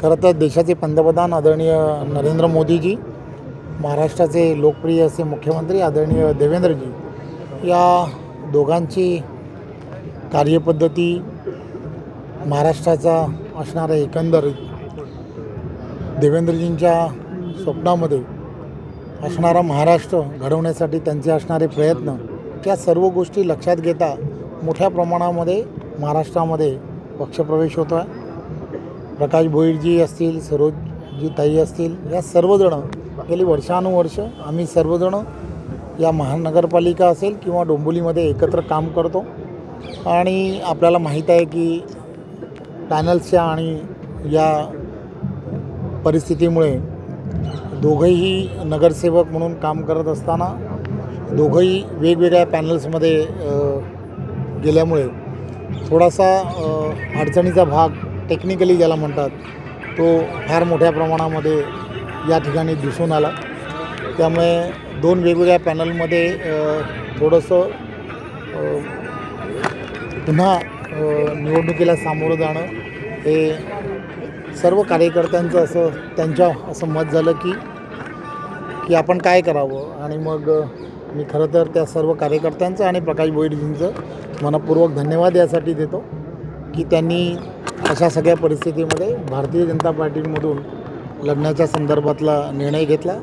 खरं तर देशाचे पंतप्रधान आदरणीय नरेंद्र मोदीजी, महाराष्ट्राचे लोकप्रिय असे मुख्यमंत्री आदरणीय देवेंद्रजी, या दोघांची कार्यपद्धती, महाराष्ट्राचा असणारा एकंदरीत देवेंद्रजींच्या स्वप्नामध्ये असणारा महाराष्ट्र घडवण्यासाठी त्यांचे असणारे प्रयत्न, त्या सर्व गोष्टी लक्षात घेता मोठ्या प्रमाणामध्ये महाराष्ट्रामध्ये पक्षप्रवेश होतो आहे. प्रकाश भोईरजी असतील, सरोजजी ताई असतील, या सर्वजण गेली वर्षानुवर्ष आम्ही सर्वजण या महानगरपालिका असेल किंवा डोंबिवलीमध्ये एकत्र काम करतो. आणि आपल्याला माहीत आहे की पॅनल्सच्या आणि या परिस्थितीमुळे दोघंही नगरसेवक म्हणून काम करत असताना दोघंही वेगवेगळ्या पॅनल्समध्ये गेल्यामुळे थोडासा अडचणीचा भाग, टेक्निकली ज्याला म्हणतात, तो फार मोठ्या प्रमाणामध्ये या ठिकाणी दिसून आला. त्यामुळे दोन वेगवेगळ्या पॅनलमध्ये थोडंसं पुन्हा निवडणुकीला सामोरं जाणं हे सर्व कार्यकर्त्यांचं असं मत झालं की आपण काय करावं. आणि मग मी खरं तर त्या सर्व कार्यकर्त्यांचं आणि प्रकाश भोईरजींचं मनपूर्वक धन्यवाद यासाठी देतो की त्यांनी अशा सगळ्या परिस्थितीमध्ये भारतीय जनता पार्टीमधून लढण्याच्या संदर्भातला निर्णय घेतला.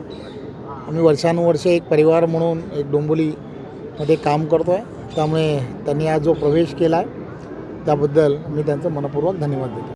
आम्ही वर्षानुवर्षे एक परिवार म्हणून एक डोंबिवलीमध्ये काम करतो आहे. त्यामुळे त्यांनी आज जो प्रवेश केला आहे त्याबद्दल मी त्यांचं मनपूर्वक धन्यवाद देतो.